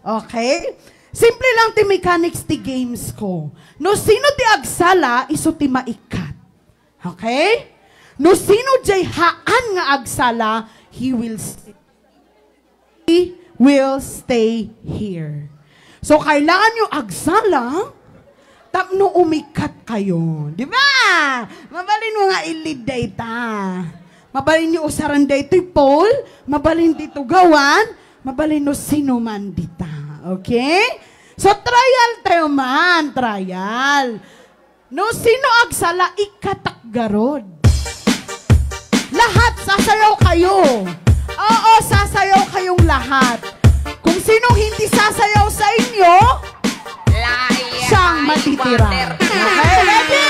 Okay? Simple lang ti mechanics ti games ko. No sino ti agsala, iso ti maikat. Okay? No sino jay haan nga agsala, he will stay here. So, kailangan nyo agsala, tapno umikat kayo. Di ba? Mabalin mo nga ilid data. Mabalin nyo usaran dito Paul, mabalin dito gawan, mabalin no sino man dita. Okay? So, trial tayo man. Trial. No, sino agsala, ikatakgarod. Lahat, sasayaw kayo. Oo, sasayaw kayong lahat. Kung sinong hindi sasayaw sa inyo, siyang matitira. Okay, ready?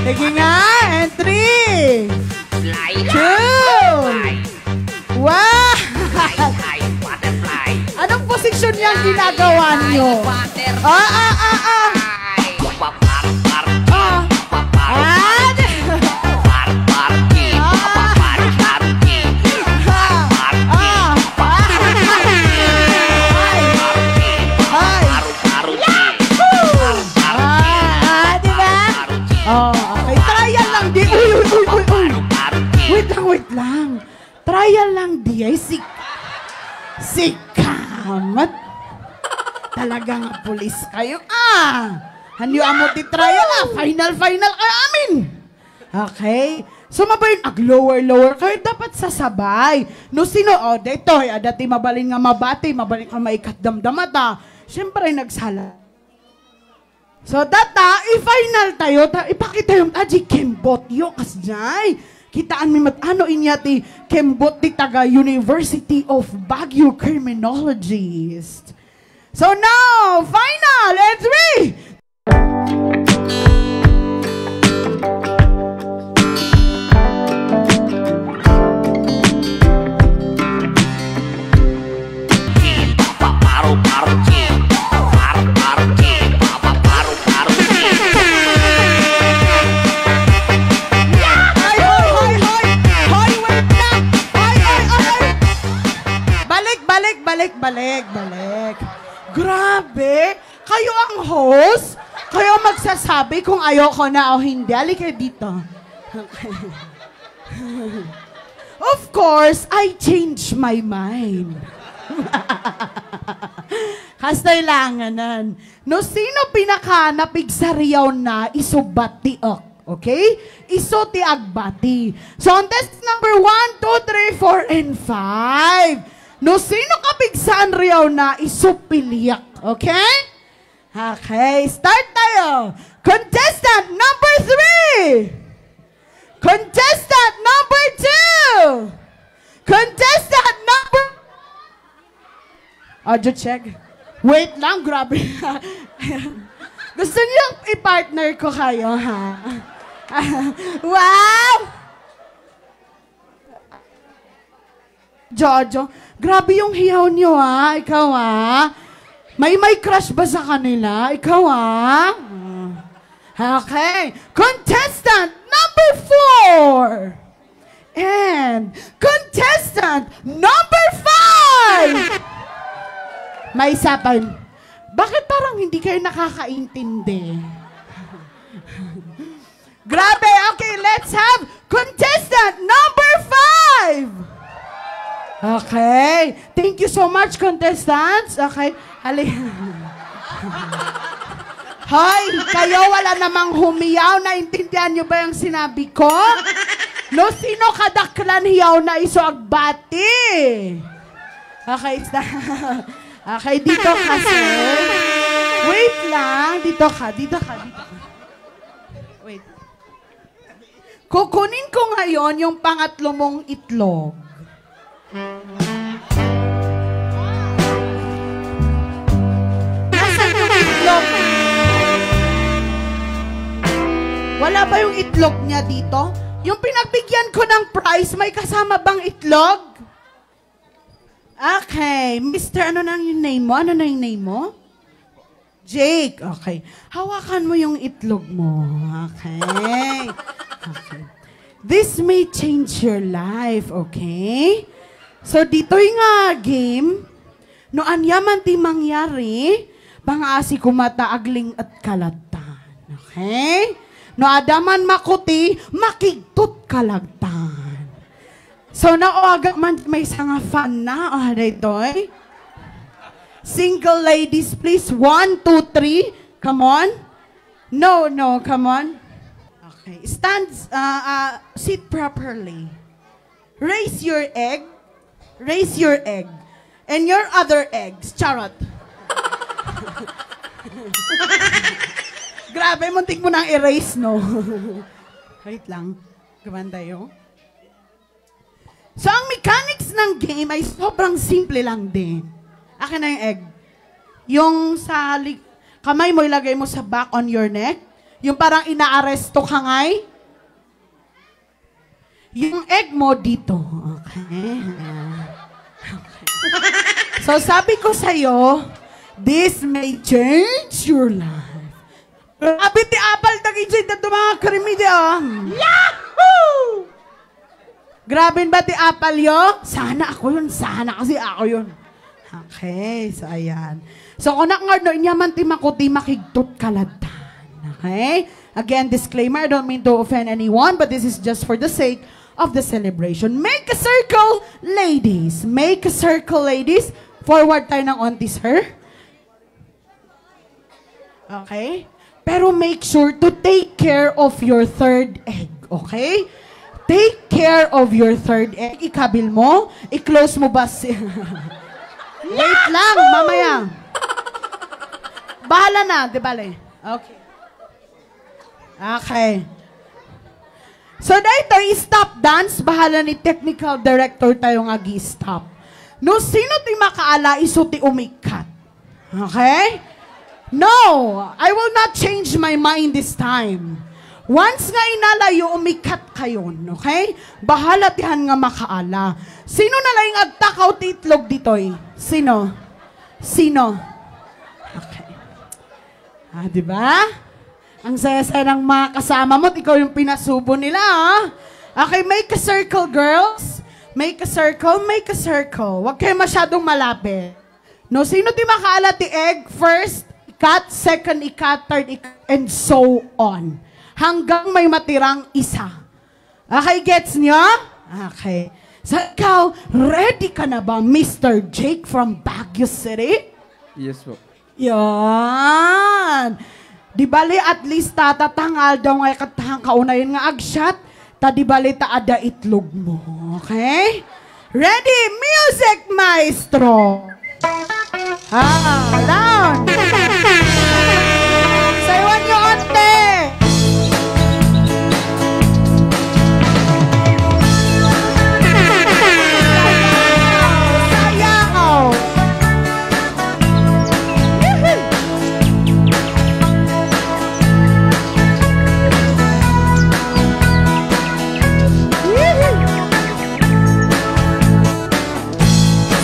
Sige nga, and 3, 2, 1. Anong posisyon niyang ginagawa niyo? Wait lang. Trial lang di ay sikamat. Talagang pulis kayo. Hanyo amo ti trial Final kayo amin. Okay? So mabalin lower kayo dapat sasabay. No sino dito dati mabalin nga mabati, mabalin ka maikat damdamata. Siyempre nagsala. So data i-final tayo, ipakita yung aji kembot yo kasjay. Kitaan mi matano inyati kembot ti taga University of Baguio Criminologist. So now, final and 3. Balik. Grabe! Kayo ang host? Kayo magsasabi kung ayoko na o hindi. Halika dito. Okay. Of course, I changed my mind. Kastailanganan. No, sino pinakanapig sa riyaw na isubati ok? Okay? Iso ti agbati. So, on test number 1, 2, 3, 4, and 5. No, sino kapigsaan riyaw na isupiliyak? Okay? Okay, start tayo. Contestant number 3. Contestant number 2. Contestant number... Audio check. Wait lang, grabe. Gusto niyo i-partner ko kayo, ha? Wow! Jojo, grabe yung hiyaw niyo, ha? Ikaw, ha? May crush ba sa kanila? Ikaw, ha? Okay. Contestant number 4. And contestant number 5. May isa pa. Bakit parang hindi kayo nakakaintindi? Grabe. Okay, let's have contestant number 5. Okay. Thank you so much, contestants. Okay. Hoy, kayo wala namang humiyaw. Naintindihan nyo ba yung sinabi ko? No, sino kadaklan hiyaw na iso agbati? Okay, okay, dito kasi. Wait lang. Dito ka. Wait. Kukunin ko ngayon yung pangatlo mong itlog. Nasaan yung itlog? Wala ba yung itlog niya dito? Yung pinagbigyan ko ng prize, may kasama bang itlog? Okay. Mr. Ano na yung name mo? Ano na yung name mo? Jake. Okay. Hawakan mo yung itlog mo. Okay. Okay. This may change your life, okay? So, dito yung game. No anyaman ti mangyari, bangasi kumata agling at kalagtan. Okay? No adaman makuti, makigtut kalagtan. So naoaga man may sanga fan na, dito eh. Single ladies, please. 1, 2, 3. Come on. No, come on. Okay. Stand, sit properly. Raise your egg. Raise your egg. And your other eggs. Charot. Grabe, muntik mo nang erase, no? Wait lang. Gawan tayo. So, ang mechanics ng game ay sobrang simple lang din. Akin na yung egg. Yung sa kamay mo, ilagay mo sa back on your neck. Yung parang inaaresto ka ngay. Yung egg mo dito. Okay. So, sabi ko sa'yo, this may change your life. Grabe ti apal, nag-enjoy na ito mga karimidya. Yahoo! Grabe ba ti apal yo? Sana ako yun. Sana kasi ako yun. Okay, so ayan. So, kung nakangard no, inyaman ti makuti makigtut kalagtan. Okay? Again, disclaimer, I don't mean to offend anyone, but this is just for the sake of the celebration. Make a circle, ladies. Make a circle, ladies. Forward tayo ng onti, sir. Okay? Pero make sure to take care of your third egg. Okay? Take care of your third egg. Ikabil mo. I-close mo ba si... Wait lang, mamaya. Bahala na, di bale? Okay. Okay. So, dito, stop dance. Bahala ni technical director tayo nga gi-stop. No, sino ti makaala, iso ti umikat. Okay? No, I will not change my mind this time. Once nga inalayo, umikat kayon. Okay? Bahala tihan nga makaala. Sino na lang agtakaw ti itlog ditoy? Sino? Sino? Okay. Diba? Ang saya-saya ng mga kasama mo, ikaw yung pinasubo nila, Okay, make a circle, girls. Make a circle, make a circle. Huwag kayo masyadong malapit. No, sino di makaala ti egg? First, ikat, second, ikat, third, ikat, and so on. Hanggang may matirang isa. Okay, gets nyo? Okay. So, ikaw, ready ka na ba, Mr. Jake from Baguio City? Yes po. Yan. Di bali at least tatatangal daw nga katahang kaunayin nga agshot, ta di bali taada itlog mo. Okay? Ready? Music, maestro! Down! Sayawan nyo, ante!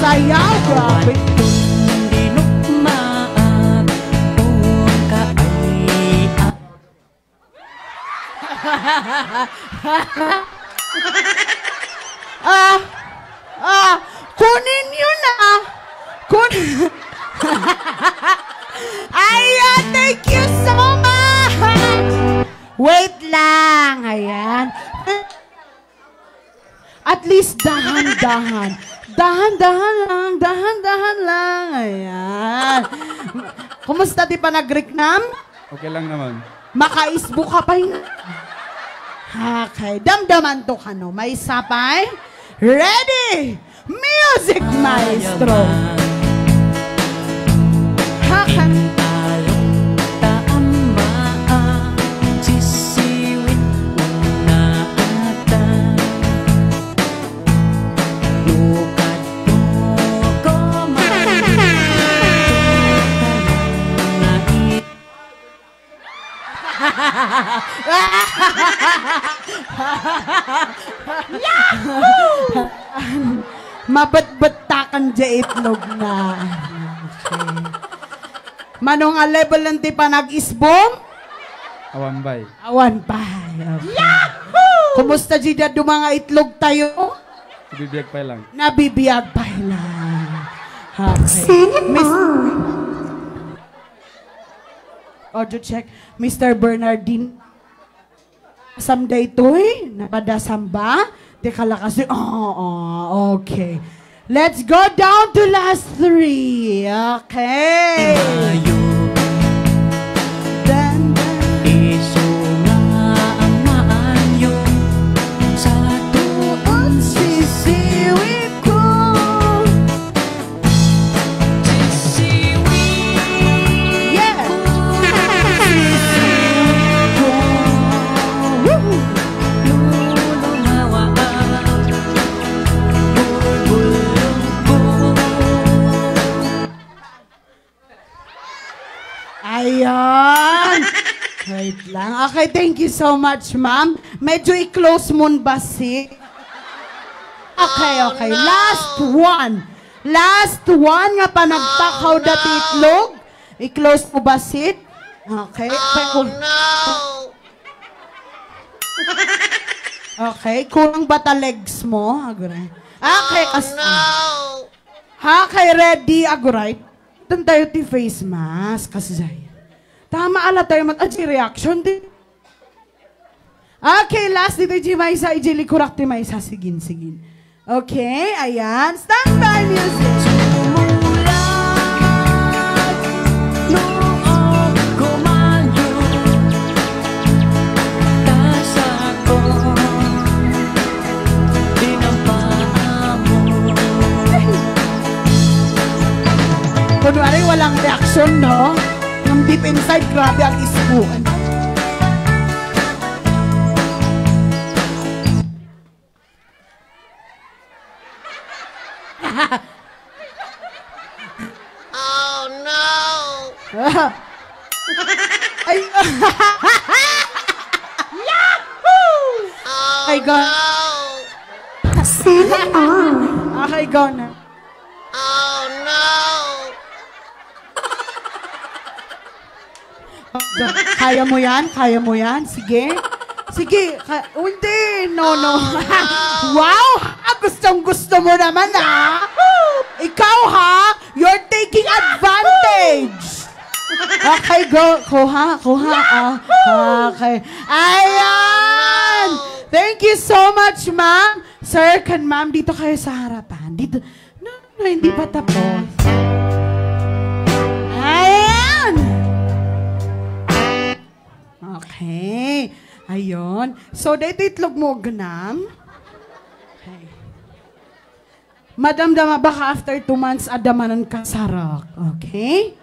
Sayaw, grabe. Kunin yun na. Ayan, thank you so much. Wait lang. Ayan. At least dahan-dahan. Dahan-dahan lang, dahan-dahan lang. Ayan. Kumusta di pa nag-reclam? Okay lang naman. Makaisbo ka pa yun. Okay. Damdaman to ka, no? May sapay? Ready? Music, maestro! Hakan. Mabat-batakan dya itlog na. Okay. Manong a level lang ti pa nag-isbom? Awan bay. Awan pa. Okay. Yahoo! Kumusta dyan mga itlog tayo? Bibiyag pa lang. Nabibiyag pa lang. Okay. Audio check. Mr. Bernardine. Someday to'y napadasamba. Di kalakas. Okay. Let's go down to last three. Okay. Dan, dan. Sisiwip ko. Yeah. Sisiwip ko. Woo. Ayan. Wait lang. Okay, thank you so much, ma'am. Medyo i-close mo ba si? Okay, okay. Last one. Last one nga pa nagtakaw dati itlog. I-close mo ba si? Okay. Okay, kulang ba ta legs mo? Aguray. Okay, kasi. Okay, ready? Aguray. Doon tayo ti face mask. Kasi dahil. Tama ala tayo mag-adji reaction din. Okay, last dito Jimaysa, ijili kurak ti Maysa. Sigin, sigin. Okay, ayan. Stand by music. Kunwari walang reaction, no? Yung deep inside, grabe ang ispuan. Oh no! Ay, Yahoo! Oh Ay, God. no! Okay, go na. Oh no! Kaya mo yan? Kaya mo yan? Sige. Sige. Hindi. No, no. Wow! Gustong-gusto mo naman, ha? Ikaw, ha? You're taking advantage. Okay, go. Kuha, kuha. Okay. Ayan! Thank you so much, ma'am. Sir, can ma'am, dito kayo sa harapan. Dito. No, no, hindi pa tapos. Ayan! Okay. Ayun. So, dito itlog mo, ganam. Okay. Madam dama, baka after 2 months, adamanan ka sarok. Okay?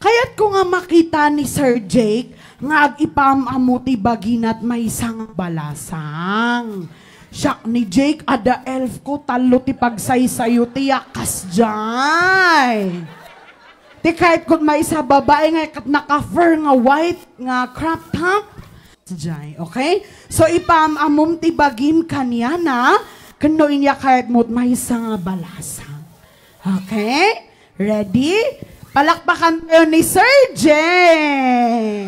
Kaya't ko nga makita ni Sir Jake, nga ipamamuti baginat may isang balasang. Siyak ni Jake, ada elf ko, talo ti pagsaysayo tiyakas jay. Ti kahit kung may isa babae nga kat naka-fur nga white nga crop top. Jay, okay? So ipamamum ti bagim kanya na kano inya kahit mo't may isa nga balasang. Okay? Ready? Palakpakan tayo ni Sir Jay.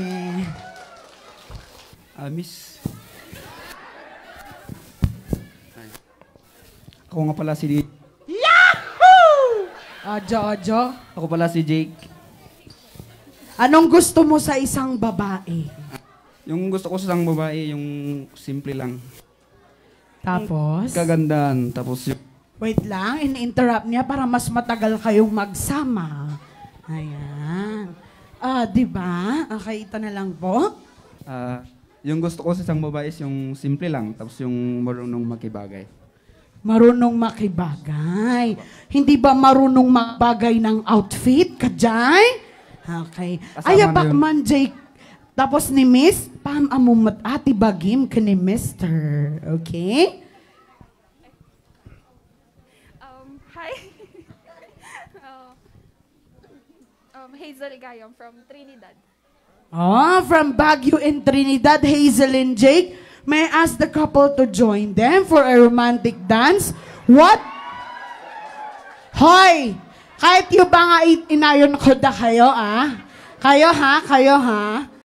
Miss. Ako nga pala si... Yahoo! Ojo. Ako pala si Jake. Anong gusto mo sa isang babae? Yung gusto ko sa isang babae, yung simple lang. Tapos? Kagandahan. Tapos yung... Wait lang, in-interrupt niya para mas matagal kayong magsama. Ayan. Di ba? Okay, ito na lang po. yung gusto ko sa isang babae is yung simple lang. Tapos yung marunong makibagay. Marunong makibagay. Hindi ba marunong makibagay ng outfit, kajay? Okay. Kasama Ay, na bak yun. man, Jake. Tapos ni Miss, pam amumat ati bagim ka ni Mr. Okay? Hi. Hazel Ligayong from Trinidad. Oh, from Baguio in Trinidad, Hazel and Jake. May I ask the couple to join them for a romantic dance? What? Hoy! Kahit yung ba nga inayon ko da kayo, ah? Kayo ha?